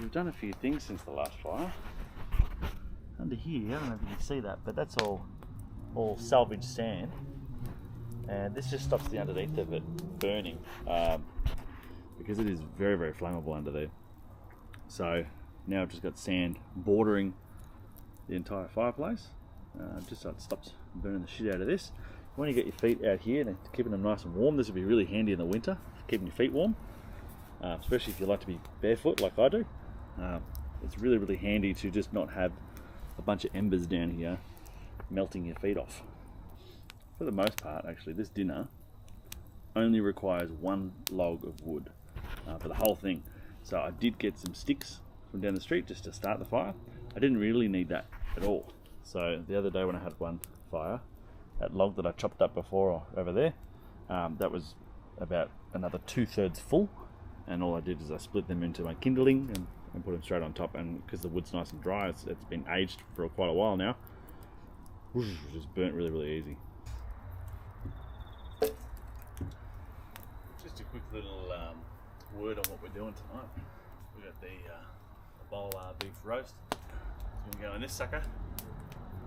we've done a few things since the last fire. Under here, I don't know if you can see that, but that's all salvage sand. And this just stops the underneath of it burning because it is very, very flammable under there. So now I've just got sand bordering the entire fireplace, just so it stops burning the shit out of this. When you get your feet out here and keeping them nice and warm, this would be really handy in the winter, keeping your feet warm, especially if you like to be barefoot like I do. It's really, really handy to just not have a bunch of embers down here melting your feet off. For the most part, actually, this dinner only requires one log of wood for the whole thing. So I did get some sticks from down the street just to start the fire. I didn't really need that at all. So the other day when I had one fire, that log that I chopped up before over there, that was about another 2/3 full, and all I did is I split them into my kindling and put them straight on top, and because the wood's nice and dry, it's been aged for quite a while now, just burnt really, really easy. Just a quick little word on what we're doing tonight. We've got the bowl beef roast. It's going to go in this sucker,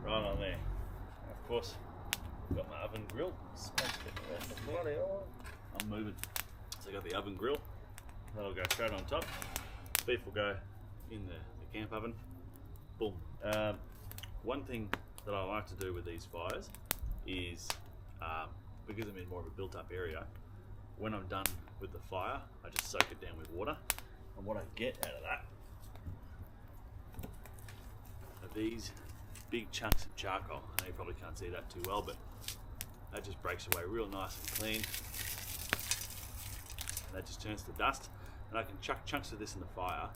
right on there. And of course, I've got my oven grill. I'm moving. So I got the oven grill. That'll go straight on top. Beef will go in the camp oven. Boom. One thing that I like to do with these fires is, because I'm in more of a built-up area, when I'm done with the fire, I just soak it down with water. And what I get out of that are these big chunks of charcoal. I know you probably can't see that too well, but that just breaks away real nice and clean. And that just turns to dust. And I can chuck chunks of this in the fire,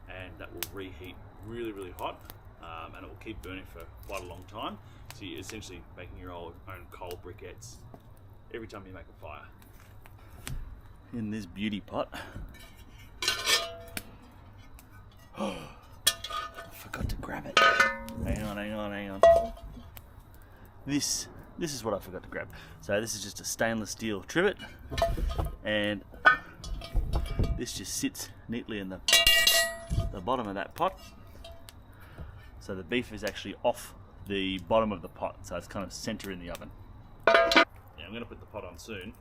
and that will reheat really, really hot, and it will keep burning for quite a long time. So you're essentially making your own coal briquettes every time you make a fire. In this beauty pot, I forgot to grab it. Hang on. This is what I forgot to grab. So this is just a stainless steel trivet, and this just sits neatly in the bottom of that pot. So the beef is actually off the bottom of the pot, so it's kind of center in the oven. Yeah, I'm going to put the pot on soon.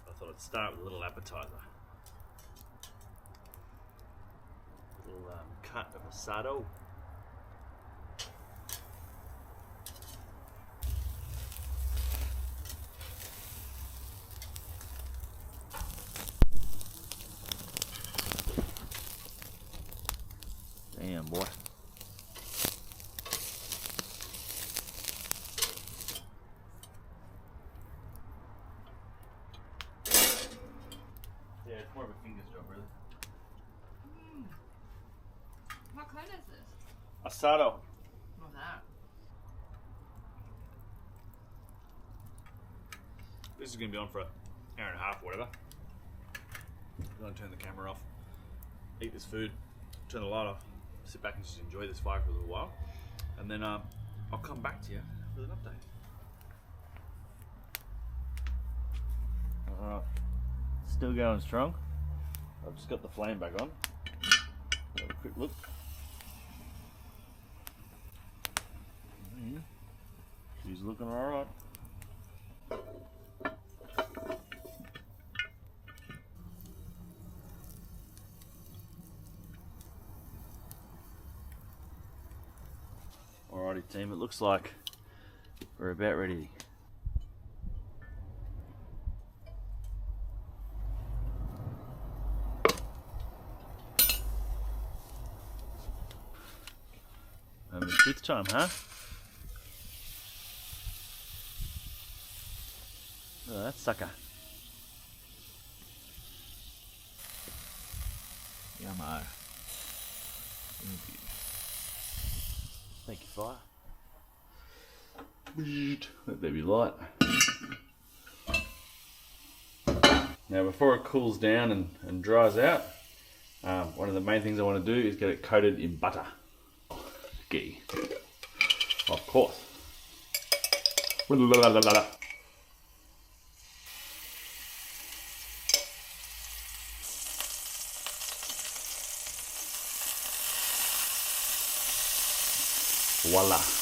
I thought I'd start with a little appetizer. A little cut of Asado. Damn, boy. Yeah, it's more of a fingers job, really. What kind is this? Asado. What's that? This is going to be on for an hour and a half or whatever. I'm going to turn the camera off, eat this food, turn the light off, sit back and just enjoy this fire for a little while, and then I'll come back to you with an update. Alright, still going strong. I've just got the flame back on. Have a quick look. She's looking alright. Alrighty team, it looks like we're about ready. Having a fifth time, huh? Oh, that sucker. Yummo. Thank you, fire. Let there be light. Now before it cools down and dries out, one of the main things I want to do is get it coated in butter. Ghee. Of course. Voila.